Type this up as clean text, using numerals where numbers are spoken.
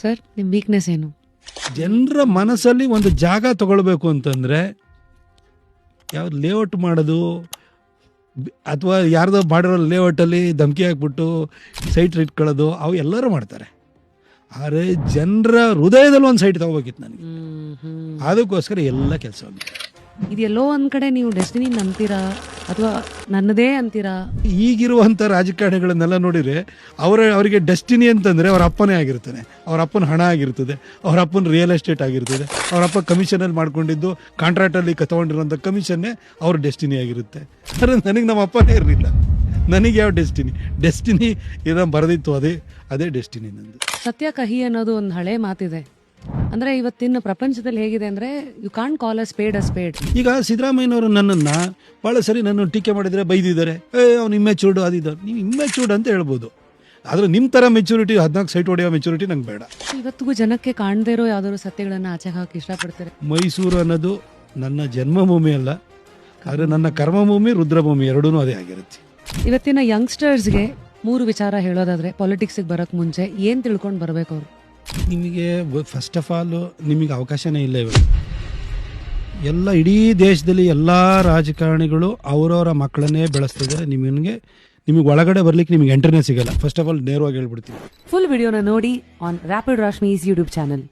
Sir ನಿಮ್ಮ weakness ಏನು? ಜನರ ಮನಸ್ಸಲ್ಲಿ ಒಂದು ಜಾಗ ತಗೊಳ್ಬೇಕು ಅಂತಂದರೆ ಯಾವ್ದು ಲೇಔಟ್ ಮಾಡೋದು ಅಥವಾ ಯಾರ್ದೋ ಮಾಡಿರೋ ಲೇಔಟಲ್ಲಿ ಧಮಕಿ ಹಾಕ್ಬಿಟ್ಟು ಸೈಟ್ ಇಟ್ಕೊಳ್ಳೋದು ಅವು ಎಲ್ಲರೂ ಮಾಡ್ತಾರೆ. ಆದರೆ ಜನರ ಹೃದಯದಲ್ಲಿ ಒಂದು ಸೈಟ್ ತಗೋಬೇಕಿತ್ತು ನನಗೆ. ಅದಕ್ಕೋಸ್ಕರ ಎಲ್ಲ ಕೆಲಸ ಇದೆಲ್ಲೋ ಒಂದ್ ಕಡೆ ನೀವು ಡೆಸ್ಟಿನಿ ನಂಬ್ತೀರಾ ಅಥವಾ ನನ್ನದೇ ಅಂತೀರಾ? ಈಗಿರುವಂಥ ರಾಜಕಾರಣಿಗಳನ್ನೆಲ್ಲ ನೋಡಿದರೆ ಅವರಿಗೆ ಡೆಸ್ಟಿನಿ ಅಂತಂದರೆ ಅವ್ರ ಅಪ್ಪನೇ ಆಗಿರ್ತಾನೆ, ಅವ್ರ ಅಪ್ಪನ ಹಣ ಆಗಿರ್ತದೆ, ಅವ್ರ ಅಪ್ಪನ ರಿಯಲ್ ಎಸ್ಟೇಟ್ ಆಗಿರ್ತದೆ, ಅವ್ರ ಅಪ್ಪ ಕಮಿಷನಲ್ಲಿ ಮಾಡ್ಕೊಂಡಿದ್ದು ಕಾಂಟ್ರಾಕ್ಟಲ್ಲಿ ತಗೊಂಡಿರೋಂಥ ಕಮಿಷನ್ನೇ ಅವ್ರ ಡೆಸ್ಟಿನಿ ಆಗಿರುತ್ತೆ. ಆದರೆ ನನಗೆ ನಮ್ಮ ಅಪ್ಪನೇ ಇರಲಿಲ್ಲ. ನನಗೆ ಯಾವ ಡೆಸ್ಟಿನಿ ಏನೋ ಬರೆದಿತ್ತು, ಅದೇ ಡೆಸ್ಟಿನಿ ನಂದು. ಸತ್ಯ ಕಹಿ ಅನ್ನೋದು ಒಂದು ಹಳೆ ಮಾತಿದೆ. ಅಂದ್ರೆ ಇವತ್ತಿನ ಪ್ರಪಂಚದಲ್ಲಿ ಹೇಗಿದೆ ಅಂದ್ರೆ you can't call a spade. ಈಗ ಸಿದ್ದರಾಮಯ್ಯನವರು ನನ್ನನ್ನು ಭಾಳ ಸರಿ ನನ್ನ ಟೀಕೆ ಮಾಡಿದರೆ ಬೈದಿದ್ದಾರೆ, ಅವ್ನು ಇಮ್ಮೆಚೂರ್ಡ್ ಅದಿದ್ದಾರೆ. ನೀವು ಇಮ್ಮೆಚೂರ್ಡ್ ಅಂತ ಹೇಳ್ಬೋದು, ಆದರೆ ನಿಮ್ಮ ಥರ ಮೆಚೂರಿಟಿ 14 ಸೈಟ್ ಹೊಡೆಯೋ ಮೆಚೂರಿಟಿ ನಂಗೆ ಬೇಡ. ಇವತ್ತಿಗೂ ಜನಕ್ಕೆ ಕಾಣದೇ ಇರೋ ಯಾವ್ದಾದ್ರು ಸತ್ಯಗಳನ್ನ ಆಚೆ ಹಾಕಿ ಇಷ್ಟಪಡ್ತಾರೆ. ಮೈಸೂರು ಅನ್ನೋದು ನನ್ನ ಜನ್ಮಭೂಮಿ ಅಲ್ಲ, ಆದರೆ ನನ್ನ ಕರ್ಮಭೂಮಿ, ರುದ್ರಭೂಮಿ ಎರಡೂ ಅದೇ ಆಗಿರುತ್ತೆ. ಇವತ್ತಿನ ಯಂಗ್ಸ್ಟರ್ಸ್ಗೆ 3 ವಿಚಾರ ಹೇಳೋದಾದ್ರೆ ಪಾಲಿಟಿಕ್ಸಿಗೆ ಬರೋಕ್ಕೆ ಮುಂಚೆ ಏನು ತಿಳ್ಕೊಂಡು ಬರಬೇಕು ಅವರು? ನಿಮಗೆ ಫಸ್ಟ್ ಆಫ್ ಆಲ್ ನಿಮಗೆ ಅವಕಾಶನೇ ಇಲ್ಲ ಇವಾಗ. ಎಲ್ಲ ಇಡೀ ದೇಶದಲ್ಲಿ ಎಲ್ಲ ರಾಜಕಾರಣಿಗಳು ಅವರವರ ಮಕ್ಕಳನ್ನೇ ಬೆಳೆಸ್ತಿದ್ದಾರೆ. ನಿಮಗೆ ಒಳಗಡೆ ಬರ್ಲಿಕ್ಕೆ ನಿಮಗೆ ಎಂಟ್ರಿನೇ ಸಿಗಲ್ಲ. ಫಸ್ಟ್ ಆಫ್ ಆಲ್ ನೇರವಾಗಿ ಹೇಳ್ಬಿಡ್ತೀನಿ. ಫುಲ್ ವಿಡಿಯೋನ ನೋಡಿ ಆನ್ ರ್ಯಾಪಿಡ್ ರಾಶ್ಮೀಸ್ ಯೂಟ್ಯೂಬ್ ಚಾನಲ್.